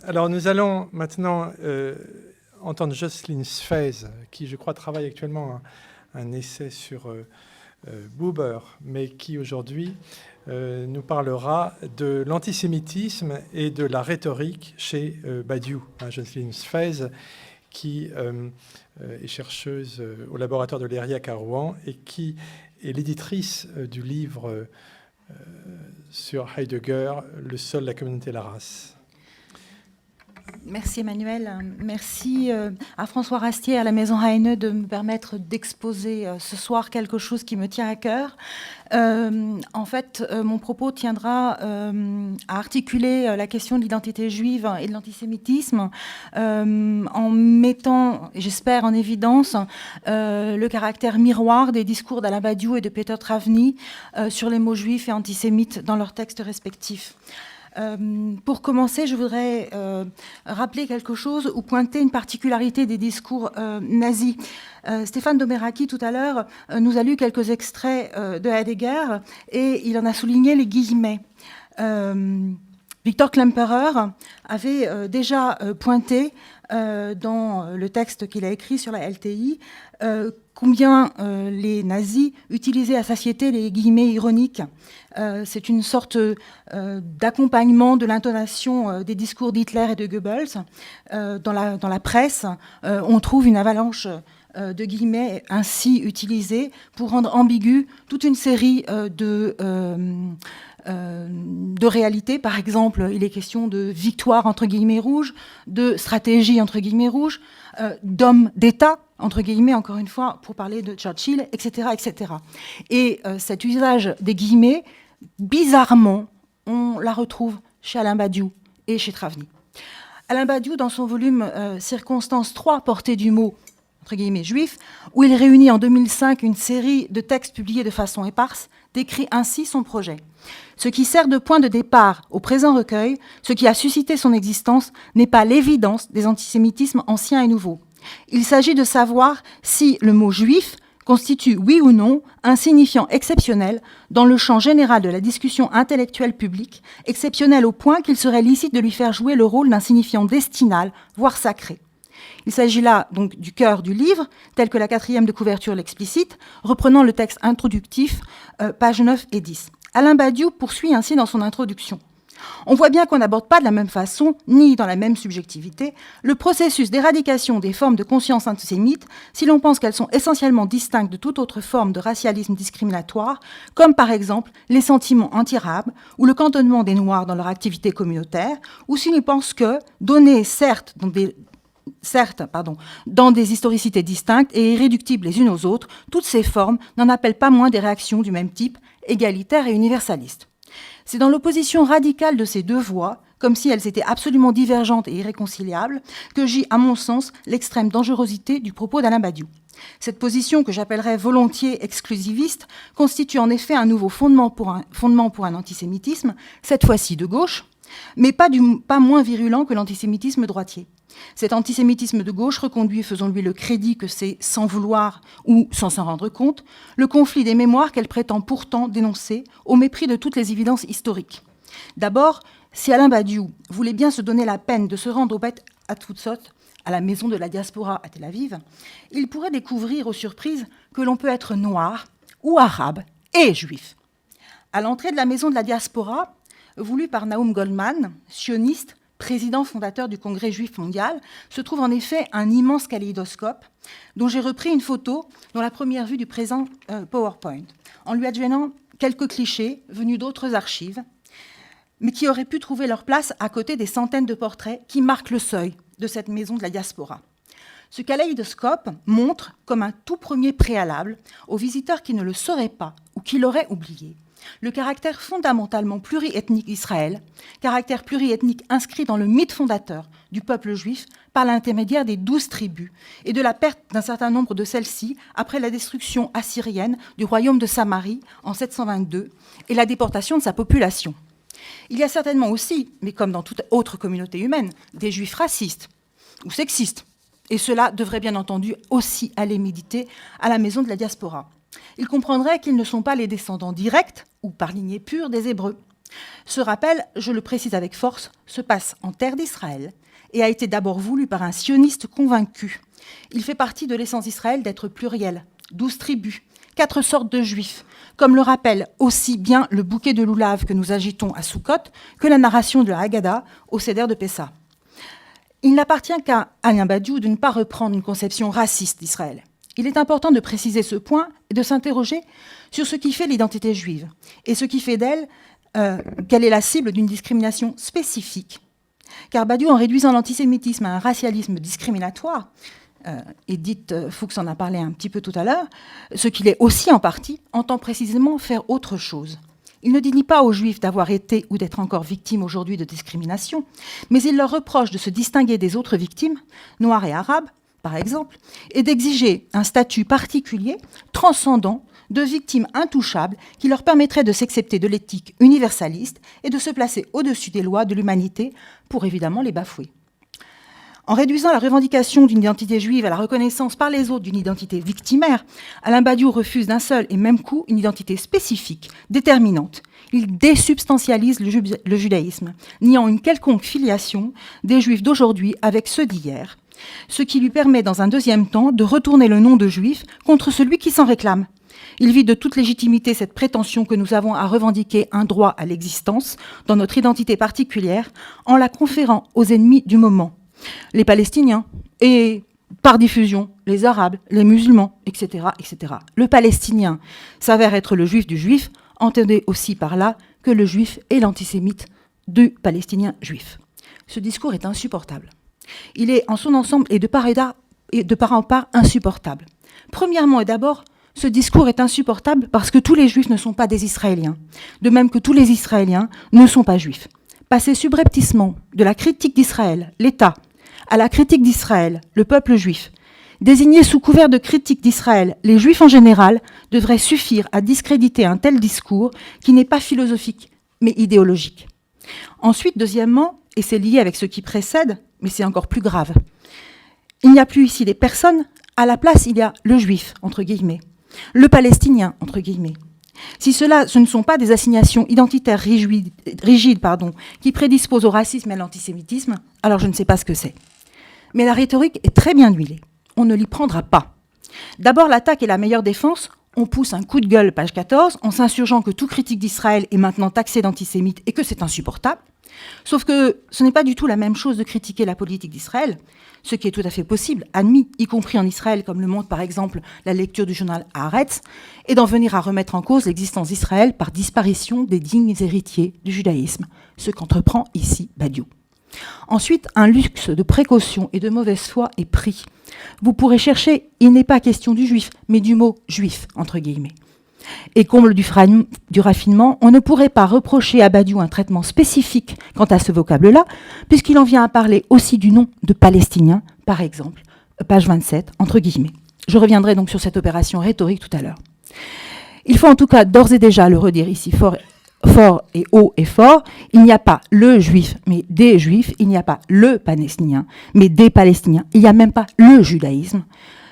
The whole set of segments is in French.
Alors nous allons maintenant entendre Jocelyne Sfez, qui je crois travaille actuellement un essai sur Buber, mais qui aujourd'hui nous parlera de l'antisémitisme et de la rhétorique chez Badiou. Jocelyne Sfez, qui est chercheuse au laboratoire de l'ERIAC à Rouen et qui est l'éditrice du livre sur Heidegger, Le sol, la communauté, la race. Merci Emmanuel. Merci à François Rastier, à la Maison Heine, de me permettre d'exposer ce soir quelque chose qui me tient à cœur. En fait, mon propos tiendra à articuler la question de l'identité juive et de l'antisémitisme en mettant, j'espère, en évidence le caractère miroir des discours d'Alain Badiou et de Peter Travny sur les mots juifs et antisémites dans leurs textes respectifs. Pour commencer, je voudrais rappeler quelque chose ou pointer une particularité des discours nazis. Stéphane Domeraki, tout à l'heure, nous a lu quelques extraits de Heidegger et il en a souligné les guillemets. Victor Klemperer avait déjà pointé dans le texte qu'il a écrit sur la LTI combien les nazis utilisaient à satiété les guillemets ironiques. C'est une sorte d'accompagnement de l'intonation des discours d'Hitler et de Goebbels. Dans la presse, on trouve une avalanche de guillemets ainsi utilisés pour rendre ambigu toute une série de réalités. Par exemple, il est question de victoire entre guillemets rouges, de stratégie entre guillemets rouges, d'homme d'État entre guillemets, encore une fois, pour parler de Churchill, etc., etc. Et cet usage des guillemets, bizarrement, on la retrouve chez Alain Badiou et chez Travny. Alain Badiou, dans son volume Circonstance 3, portée du mot entre guillemets juif, où il réunit en 2005 une série de textes publiés de façon éparse, décrit ainsi son projet. Ce qui sert de point de départ au présent recueil, ce qui a suscité son existence, n'est pas l'évidence des antisémitismes anciens et nouveaux. Il s'agit de savoir si le mot juif constitue, oui ou non, un signifiant exceptionnel dans le champ général de la discussion intellectuelle publique, exceptionnel au point qu'il serait licite de lui faire jouer le rôle d'un signifiant destinal, voire sacré. Il s'agit là donc du cœur du livre, tel que la 4e de couverture l'explicite, reprenant le texte introductif, pages 9 et 10. Alain Badiou poursuit ainsi dans son introduction. On voit bien qu'on n'aborde pas de la même façon, ni dans la même subjectivité, le processus d'éradication des formes de conscience antisémite si l'on pense qu'elles sont essentiellement distinctes de toute autre forme de racialisme discriminatoire, comme par exemple les sentiments anti-arabes ou le cantonnement des Noirs dans leur activité communautaire, ou si l'on pense que, données certes dans des historicités distinctes et irréductibles les unes aux autres, toutes ces formes n'en appellent pas moins des réactions du même type, égalitaires et universalistes. C'est dans l'opposition radicale de ces deux voies, comme si elles étaient absolument divergentes et irréconciliables, que gît, à mon sens, l'extrême dangerosité du propos d'Alain Badiou. Cette position, que j'appellerais volontiers exclusiviste, constitue en effet un nouveau fondement pour un antisémitisme, cette fois-ci de gauche, mais pas moins virulent que l'antisémitisme droitier. Cet antisémitisme de gauche reconduit, faisons-lui le crédit que c'est sans vouloir ou sans s'en rendre compte, le conflit des mémoires qu'elle prétend pourtant dénoncer au mépris de toutes les évidences historiques. D'abord, si Alain Badiou voulait bien se donner la peine de se rendre au Beth Atfutsot, à la maison de la diaspora à Tel Aviv, il pourrait découvrir aux surprises que l'on peut être noir ou arabe et juif. À l'entrée de la maison de la diaspora, voulue par Naum Goldman, sioniste, président fondateur du Congrès juif mondial, se trouve en effet un immense kaléidoscope dont j'ai repris une photo dans la première vue du présent PowerPoint, en lui adjoignant quelques clichés venus d'autres archives, mais qui auraient pu trouver leur place à côté des centaines de portraits qui marquent le seuil de cette maison de la diaspora. Ce kaléidoscope montre, comme un tout premier préalable, aux visiteurs qui ne le sauraient pas ou qui l'auraient oublié, le caractère fondamentalement pluriethnique d'Israël, caractère pluriethnique inscrit dans le mythe fondateur du peuple juif par l'intermédiaire des 12 tribus et de la perte d'un certain nombre de celles-ci après la destruction assyrienne du royaume de Samarie en 722 et la déportation de sa population. Il y a certainement aussi, mais comme dans toute autre communauté humaine, des juifs racistes ou sexistes, et cela devrait bien entendu aussi aller méditer à la maison de la diaspora. Ils comprendraient qu'ils ne sont pas les descendants directs ou par lignée pure des Hébreux. Ce rappel, je le précise avec force, se passe en terre d'Israël et a été d'abord voulu par un sioniste convaincu. Il fait partie de l'essence d'Israël d'être pluriel, 12 tribus, 4 sortes de juifs, comme le rappelle aussi bien le bouquet de loulav que nous agitons à Soukot que la narration de la Haggadah au Seder de Pessah. Il n'appartient qu'à Alain Badiou de ne pas reprendre une conception raciste d'Israël. Il est important de préciser ce point et de s'interroger sur ce qui fait l'identité juive et ce qui fait d'elle qu'elle est la cible d'une discrimination spécifique. Car Badiou, en réduisant l'antisémitisme à un racialisme discriminatoire, Edith Fuchs en a parlé un petit peu tout à l'heure, ce qu'il est aussi en partie, entend précisément faire autre chose. Il ne dit pas aux Juifs d'avoir été ou d'être encore victimes aujourd'hui de discrimination, mais il leur reproche de se distinguer des autres victimes, noires et arabes, par exemple, et d'exiger un statut particulier, transcendant, de victimes intouchables qui leur permettrait de s'excepter de l'éthique universaliste et de se placer au-dessus des lois de l'humanité pour évidemment les bafouer. En réduisant la revendication d'une identité juive à la reconnaissance par les autres d'une identité victimaire, Alain Badiou refuse d'un seul et même coup une identité spécifique, déterminante. Il désubstantialise le judaïsme, niant une quelconque filiation des juifs d'aujourd'hui avec ceux d'hier, ce qui lui permet dans un deuxième temps de retourner le nom de juif contre celui qui s'en réclame. Il vide de toute légitimité cette prétention que nous avons à revendiquer un droit à l'existence dans notre identité particulière en la conférant aux ennemis du moment, les Palestiniens et, par diffusion, les Arabes, les musulmans, etc., etc. Le Palestinien s'avère être le juif du juif, entendez aussi par là que le juif est l'antisémite du Palestinien juif. Ce discours est insupportable. Il est en son ensemble et de part en part insupportable. Premièrement et d'abord, ce discours est insupportable parce que tous les juifs ne sont pas des Israéliens, de même que tous les Israéliens ne sont pas juifs. Passer subrepticement de la critique d'Israël, l'État, à la critique d'Israël, le peuple juif, désigner sous couvert de critique d'Israël les juifs en général, devrait suffire à discréditer un tel discours qui n'est pas philosophique, mais idéologique. Ensuite, deuxièmement, et c'est lié avec ce qui précède, mais c'est encore plus grave, il n'y a plus ici des personnes, à la place il y a le juif, entre guillemets, le palestinien, entre guillemets. Si ce ne sont pas des assignations identitaires rigides, qui prédisposent au racisme et à l'antisémitisme, alors je ne sais pas ce que c'est. Mais la rhétorique est très bien huilée. On ne l'y prendra pas. D'abord, l'attaque est la meilleure défense. On pousse un coup de gueule, page 14, en s'insurgeant que tout critique d'Israël est maintenant taxé d'antisémite et que c'est insupportable. Sauf que ce n'est pas du tout la même chose de critiquer la politique d'Israël, ce qui est tout à fait possible, admis, y compris en Israël, comme le montre par exemple la lecture du journal Haaretz, et d'en venir à remettre en cause l'existence d'Israël par disparition des dignes héritiers du judaïsme, ce qu'entreprend ici Badiou. Ensuite, un luxe de précaution et de mauvaise foi est pris. Vous pourrez chercher, il n'est pas question du juif, mais du mot juif, entre guillemets. Et comble du raffinement, on ne pourrait pas reprocher à Badiou un traitement spécifique quant à ce vocable-là, puisqu'il en vient à parler aussi du nom de Palestinien, par exemple, page 27, entre guillemets. Je reviendrai donc sur cette opération rhétorique tout à l'heure. Il faut en tout cas d'ores et déjà le redire ici fort et haut et fort, il n'y a pas le juif, mais des juifs, il n'y a pas le palestinien, mais des palestiniens, il n'y a même pas le judaïsme,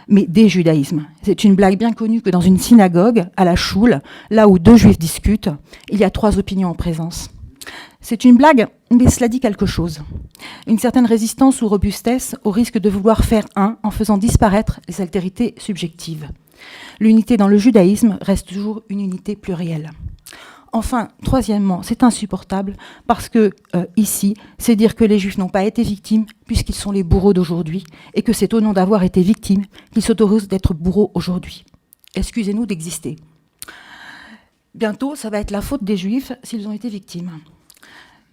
mais des judaïsmes. C'est une blague bien connue que dans une synagogue, à la choule, là où deux juifs discutent, il y a 3 opinions en présence. C'est une blague, mais cela dit quelque chose. Une certaine résistance ou robustesse au risque de vouloir faire un en faisant disparaître les altérités subjectives. L'unité dans le judaïsme reste toujours une unité plurielle. Enfin, troisièmement, c'est insupportable parce que, ici, c'est dire que les Juifs n'ont pas été victimes puisqu'ils sont les bourreaux d'aujourd'hui et que c'est au nom d'avoir été victimes qu'ils s'autorisent d'être bourreaux aujourd'hui. Excusez-nous d'exister. Bientôt, ça va être la faute des Juifs s'ils ont été victimes.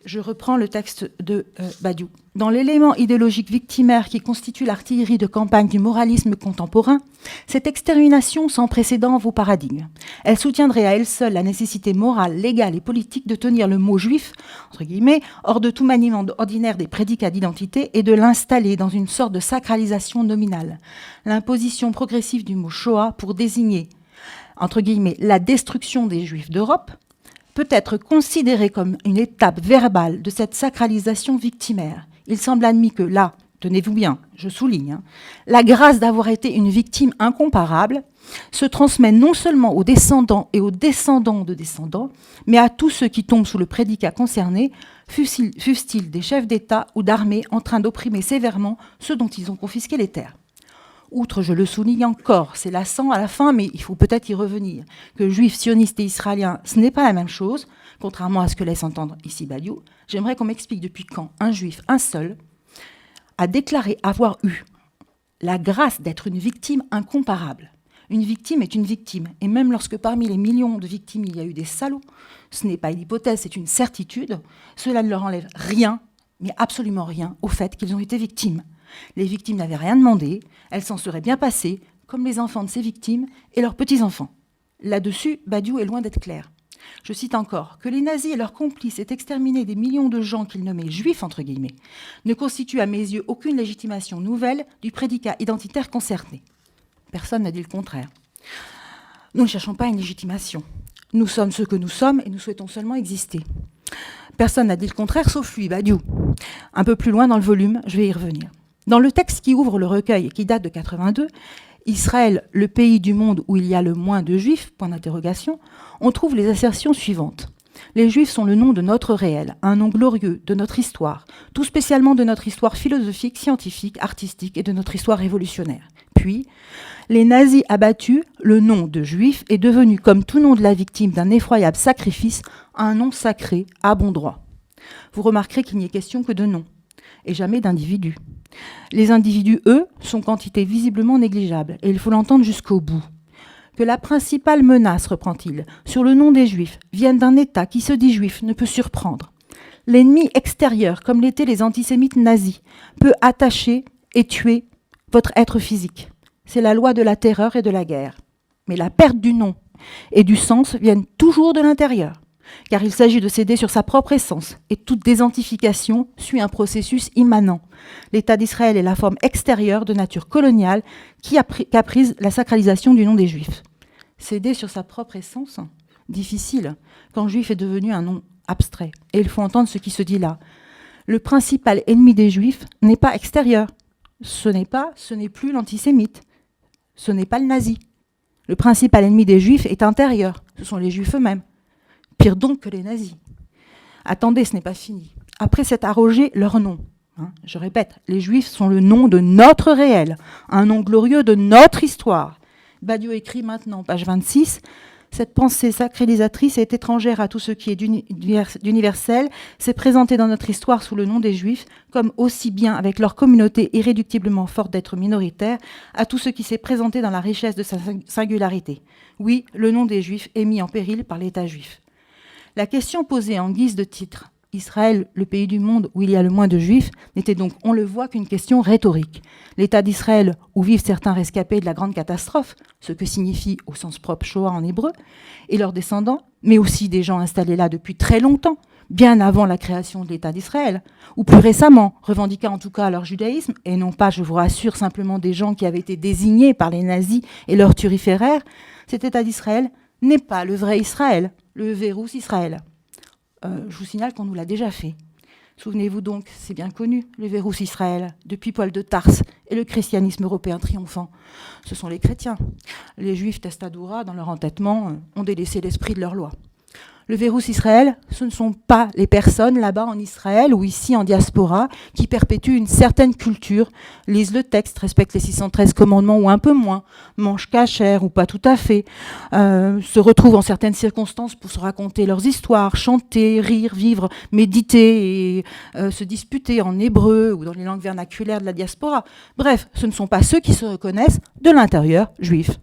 Je reprends le texte de Badiou. Dans l'élément idéologique victimaire qui constitue l'artillerie de campagne du moralisme contemporain, cette extermination sans précédent vaut paradigme. Elle soutiendrait à elle seule la nécessité morale, légale et politique de tenir le mot juif, entre guillemets, hors de tout maniement ordinaire des prédicats d'identité et de l'installer dans une sorte de sacralisation nominale. L'imposition progressive du mot Shoah pour désigner, entre guillemets, la destruction des Juifs d'Europe, peut être considérée comme une étape verbale de cette sacralisation victimaire. Il semble admis que là, tenez-vous bien, je souligne, la grâce d'avoir été une victime incomparable se transmet non seulement aux descendants et aux descendants de descendants, mais à tous ceux qui tombent sous le prédicat concerné, fussent-ils des chefs d'État ou d'armée en train d'opprimer sévèrement ceux dont ils ont confisqué les terres. Outre, je le souligne encore, c'est lassant à la fin, mais il faut peut-être y revenir, que juifs, sionistes et israéliens, ce n'est pas la même chose, contrairement à ce que laisse entendre ici Badiou. J'aimerais qu'on m'explique depuis quand un juif, un seul, a déclaré avoir eu la grâce d'être une victime incomparable. Une victime est une victime, et même lorsque parmi les millions de victimes il y a eu des salauds, ce n'est pas une hypothèse, c'est une certitude, cela ne leur enlève rien, mais absolument rien, au fait qu'ils ont été victimes. Les victimes n'avaient rien demandé, elles s'en seraient bien passées, comme les enfants de ces victimes et leurs petits-enfants. Là-dessus, Badiou est loin d'être clair. Je cite encore, que les nazis et leurs complices aient exterminé des millions de gens qu'ils nommaient juifs, entre guillemets, ne constitue à mes yeux aucune légitimation nouvelle du prédicat identitaire concerné. Personne n'a dit le contraire. Nous ne cherchons pas une légitimation. Nous sommes ce que nous sommes et nous souhaitons seulement exister. Personne n'a dit le contraire, sauf lui, Badiou. Un peu plus loin dans le volume, je vais y revenir. Dans le texte qui ouvre le recueil et qui date de 82, Israël, le pays du monde où il y a le moins de juifs, point d'interrogation, on trouve les assertions suivantes. Les juifs sont le nom de notre réel, un nom glorieux de notre histoire, tout spécialement de notre histoire philosophique, scientifique, artistique et de notre histoire révolutionnaire. Puis, les nazis abattus, le nom de juif est devenu, comme tout nom de la victime d'un effroyable sacrifice, un nom sacré à bon droit. Vous remarquerez qu'il n'y est question que de noms, et jamais d'individus. Les individus, eux, sont quantité visiblement négligeable, et il faut l'entendre jusqu'au bout. Que la principale menace, reprend-il, sur le nom des Juifs vienne d'un État qui se dit juif ne peut surprendre. L'ennemi extérieur, comme l'étaient les antisémites nazis, peut attacher et tuer votre être physique. C'est la loi de la terreur et de la guerre. Mais la perte du nom et du sens viennent toujours de l'intérieur, car il s'agit de céder sur sa propre essence, et toute désidentification suit un processus immanent. L'État d'Israël est la forme extérieure de nature coloniale qui a prise la sacralisation du nom des Juifs. Céder sur sa propre essence, difficile, quand Juif est devenu un nom abstrait. Et il faut entendre ce qui se dit là. Le principal ennemi des Juifs n'est pas extérieur. Ce n'est plus l'antisémite. Ce n'est pas le nazi. Le principal ennemi des Juifs est intérieur. Ce sont les Juifs eux-mêmes. Pire donc que les nazis. Attendez, ce n'est pas fini. Après s'être arrogé leur nom, je répète, les Juifs sont le nom de notre réel, un nom glorieux de notre histoire. Badiou écrit maintenant, page 26, « Cette pensée sacralisatrice est étrangère à tout ce qui est d'universel, s'est présentée dans notre histoire sous le nom des Juifs, comme aussi bien avec leur communauté irréductiblement forte d'être minoritaire, à tout ce qui s'est présenté dans la richesse de sa singularité. Oui, le nom des Juifs est mis en péril par l'État juif. » La question posée en guise de titre, Israël, le pays du monde où il y a le moins de juifs, n'était donc, on le voit, qu'une question rhétorique. L'État d'Israël, où vivent certains rescapés de la grande catastrophe, ce que signifie au sens propre Shoah en hébreu, et leurs descendants, mais aussi des gens installés là depuis très longtemps, bien avant la création de l'État d'Israël, ou plus récemment, revendiquant en tout cas leur judaïsme, et non pas, je vous rassure, simplement des gens qui avaient été désignés par les nazis et leurs turiféraires, cet État d'Israël n'est pas le vrai Israël, le Vérous Israël. Je vous signale qu'on nous l'a déjà fait. Souvenez-vous donc, c'est bien connu, le Vérous Israël, depuis Paul de Tarse et le christianisme européen triomphant. Ce sont les chrétiens. Les juifs testadoura, dans leur entêtement, ont délaissé l'esprit de leur loi. Le Vérous Israël, ce ne sont pas les personnes là-bas en Israël ou ici en diaspora qui perpétuent une certaine culture, lisent le texte, respectent les 613 commandements ou un peu moins, mangent cachère ou pas tout à fait, se retrouvent en certaines circonstances pour se raconter leurs histoires, chanter, rire, vivre, méditer et se disputer en hébreu ou dans les langues vernaculaires de la diaspora. Bref, ce ne sont pas ceux qui se reconnaissent de l'intérieur juif.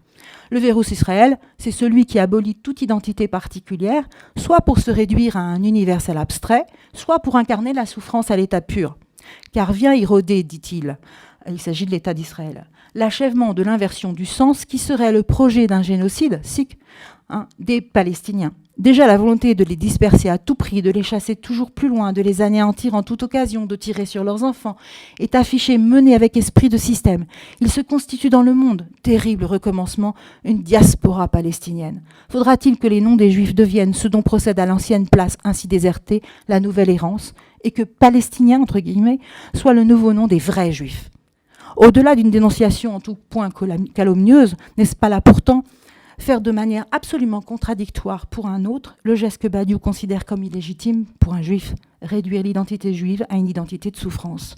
Le Vérous Israël, c'est celui qui abolit toute identité particulière, soit pour se réduire à un universel abstrait, soit pour incarner la souffrance à l'état pur. Car vient éroder, dit-il, il s'agit de l'État d'Israël, l'achèvement de l'inversion du sens qui serait le projet d'un génocide, des Palestiniens. Déjà la volonté de les disperser à tout prix, de les chasser toujours plus loin, de les anéantir en toute occasion, de tirer sur leurs enfants, est affichée, menée avec esprit de système. Il se constitue dans le monde, terrible recommencement, une diaspora palestinienne. Faudra-t-il que les noms des Juifs deviennent ce dont procède à l'ancienne place ainsi désertée, la nouvelle errance, et que palestiniens, entre guillemets, soit le nouveau nom des vrais juifs. Au-delà d'une dénonciation en tout point calomnieuse, n'est-ce pas là pourtant faire de manière absolument contradictoire pour un autre le geste que Badiou considère comme illégitime pour un juif, réduire l'identité juive à une identité de souffrance.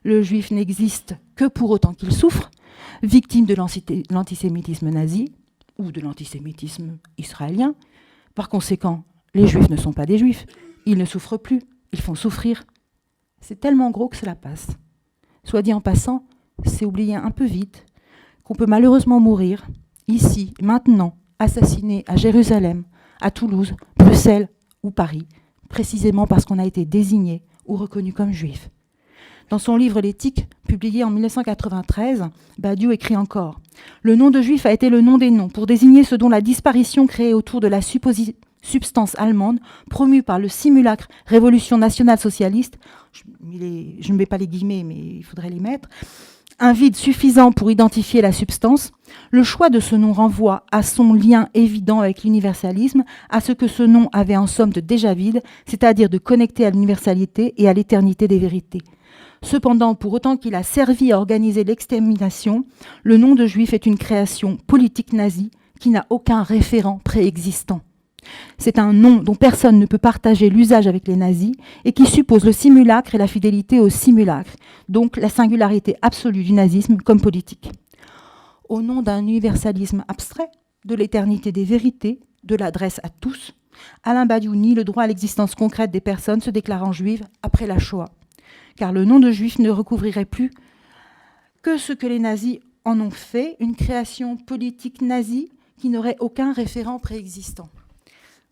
Le juif n'existe que pour autant qu'il souffre, victime de l'antisémitisme nazi ou de l'antisémitisme israélien. Par conséquent, les juifs ne sont pas des juifs, ils ne souffrent plus, ils font souffrir. C'est tellement gros que cela passe. Soit dit en passant, c'est oublier un peu vite qu'on peut malheureusement mourir, ici, maintenant, assassiné à Jérusalem, à Toulouse, Bruxelles ou Paris, précisément parce qu'on a été désigné ou reconnu comme juif. Dans son livre L'éthique, publié en 1993, Badiou écrit encore « Le nom de juif a été le nom des noms pour désigner ce dont la disparition créée autour de la substance allemande, promue par le simulacre Révolution nationale socialiste », je ne mets pas les guillemets, mais il faudrait les mettre, un vide suffisant pour identifier la substance, le choix de ce nom renvoie à son lien évident avec l'universalisme, à ce que ce nom avait en somme de déjà vide, c'est-à-dire de connecter à l'universalité et à l'éternité des vérités. Cependant, pour autant qu'il a servi à organiser l'extermination, le nom de juif est une création politique nazie qui n'a aucun référent préexistant. C'est un nom dont personne ne peut partager l'usage avec les nazis et qui suppose le simulacre et la fidélité au simulacre, donc la singularité absolue du nazisme comme politique. Au nom d'un universalisme abstrait, de l'éternité des vérités, de l'adresse à tous, Alain Badiou nie le droit à l'existence concrète des personnes se déclarant juives après la Shoah, car le nom de juif ne recouvrirait plus que ce que les nazis en ont fait, une création politique nazie qui n'aurait aucun référent préexistant.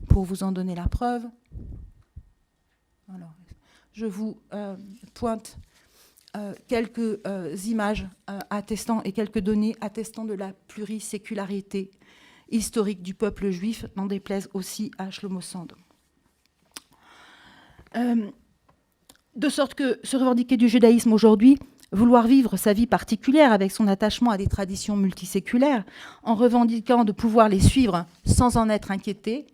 Pour vous en donner la preuve, alors, je vous pointe quelques images attestant et quelques données attestant de la plurisécularité historique du peuple juif, n'en déplaise aussi à Shlomo Sand. De sorte que se revendiquer du judaïsme aujourd'hui, vouloir vivre sa vie particulière avec son attachement à des traditions multiséculaires, en revendiquant de pouvoir les suivre sans en être inquiété,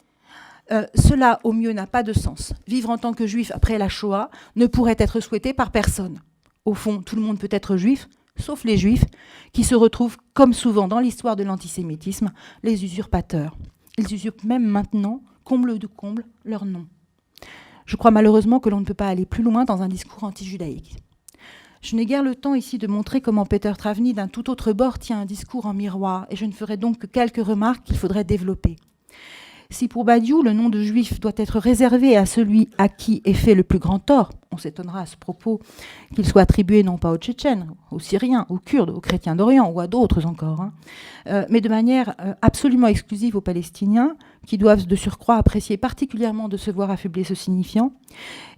cela, au mieux, n'a pas de sens. Vivre en tant que juif après la Shoah ne pourrait être souhaité par personne. Au fond, tout le monde peut être juif, sauf les juifs, qui se retrouvent, comme souvent dans l'histoire de l'antisémitisme, les usurpateurs. Ils usurpent même maintenant, comble de comble, leur nom. Je crois malheureusement que l'on ne peut pas aller plus loin dans un discours anti-judaïque. Je n'ai guère le temps ici de montrer comment Peter Travny, d'un tout autre bord, tient un discours en miroir, et je ne ferai donc que quelques remarques qu'il faudrait développer. Si pour Badiou, le nom de juif doit être réservé à celui à qui est fait le plus grand tort, on s'étonnera à ce propos qu'il soit attribué non pas aux Tchétchènes, aux Syriens, aux Kurdes, aux chrétiens d'Orient ou à d'autres encore, mais de manière absolument exclusive aux Palestiniens, qui doivent de surcroît apprécier particulièrement de se voir affubler ce signifiant.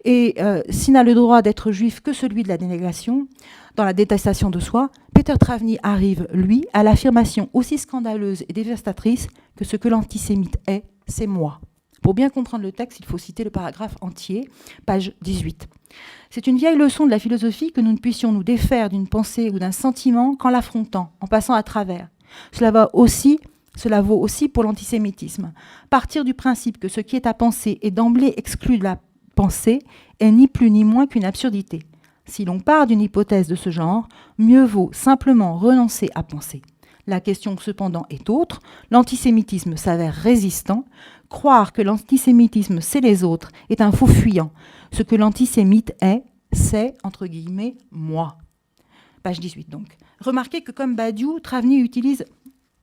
Et s'il n'a le droit d'être juif que celui de la dénégation, dans la détestation de soi, Peter Travny arrive, lui, à l'affirmation aussi scandaleuse et dévastatrice que ce que l'antisémite est, c'est moi. Pour bien comprendre le texte, il faut citer le paragraphe entier, page 18. C'est une vieille leçon de la philosophie que nous ne puissions nous défaire d'une pensée ou d'un sentiment qu'en l'affrontant, en passant à travers. Cela vaut aussi pour l'antisémitisme. Partir du principe que ce qui est à penser est d'emblée exclu de la pensée est ni plus ni moins qu'une absurdité. Si l'on part d'une hypothèse de ce genre, mieux vaut simplement renoncer à penser. La question cependant est autre. L'antisémitisme s'avère résistant. Croire que l'antisémitisme c'est les autres est un faux fuyant. Ce que l'antisémite est, c'est, entre guillemets, moi. Page 18 donc. Remarquez que comme Badiou, Travny utilise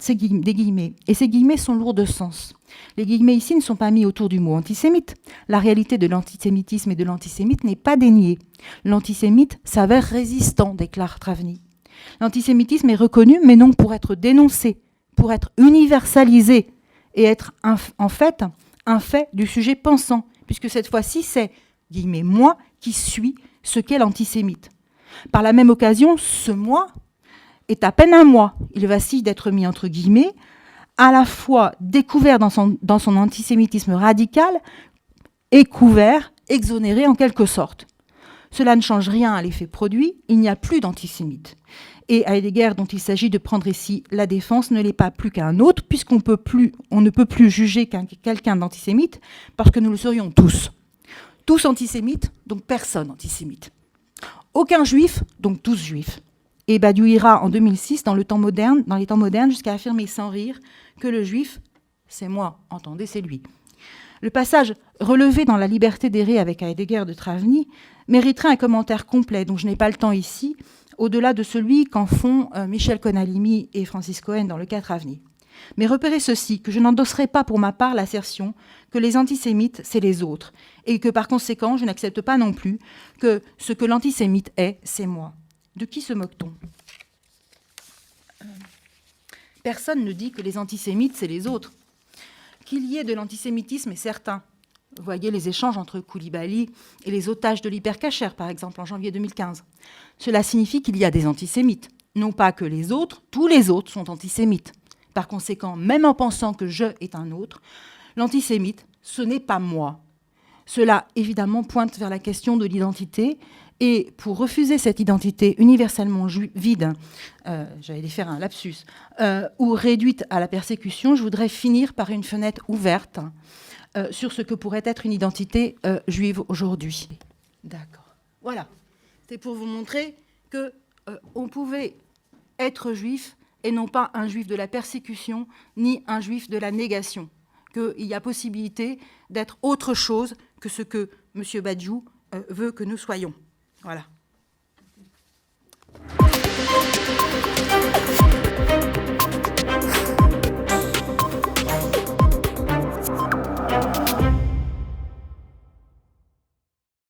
des guillemets. Et ces guillemets sont lourds de sens. Les guillemets ici ne sont pas mis autour du mot antisémite. La réalité de l'antisémitisme et de l'antisémite n'est pas déniée. L'antisémite s'avère résistant, déclare Travny. L'antisémitisme est reconnu, mais non pour être dénoncé, pour être universalisé et être en fait un fait du sujet pensant, puisque cette fois-ci, c'est, guillemets, moi qui suis ce qu'est l'antisémite. Par la même occasion, ce moi est à peine un moi. Il vacille d'être mis entre guillemets, à la fois découvert dans son antisémitisme radical et couvert, exonéré en quelque sorte. Cela ne change rien à l'effet produit, il n'y a plus d'antisémites. Et Heidegger, dont il s'agit de prendre ici la défense, ne l'est pas plus qu'un autre, puisqu'on ne peut plus juger quelqu'un d'antisémite, parce que nous le serions tous. Tous antisémites, donc personne antisémite. Aucun juif, donc tous juifs. Et Badiou ira en 2006, dans les temps modernes, jusqu'à affirmer sans rire que le juif, c'est moi, entendez, c'est lui. Le passage relevé dans La liberté d'errer avec Heidegger de Travny mériterait un commentaire complet, dont je n'ai pas le temps ici, au-delà de celui qu'en font Michel Konalimi et Francis Cohen dans le cas Travny. Mais repérez ceci, que je n'endosserai pas pour ma part l'assertion que les antisémites, c'est les autres, et que par conséquent, je n'accepte pas non plus que ce que l'antisémite est, c'est moi. De qui se moque-t-on ? Personne ne dit que les antisémites, c'est les autres. Qu'il y ait de l'antisémitisme est certain. Voyez les échanges entre Koulibaly et les otages de l'Hypercacher, par exemple, en janvier 2015. Cela signifie qu'il y a des antisémites. Non pas que les autres, tous les autres sont antisémites. Par conséquent, même en pensant que je est un autre, l'antisémite, ce n'est pas moi. Cela, évidemment, pointe vers la question de l'identité. Et pour refuser cette identité universellement vide, j'allais faire un lapsus, ou réduite à la persécution, je voudrais finir par une fenêtre ouverte sur ce que pourrait être une identité juive aujourd'hui. D'accord. Voilà. C'est pour vous montrer qu'on pouvait être juif et non pas un juif de la persécution, ni un juif de la négation. Qu'il y a possibilité d'être autre chose que ce que M. Badiou veut que nous soyons. Voilà.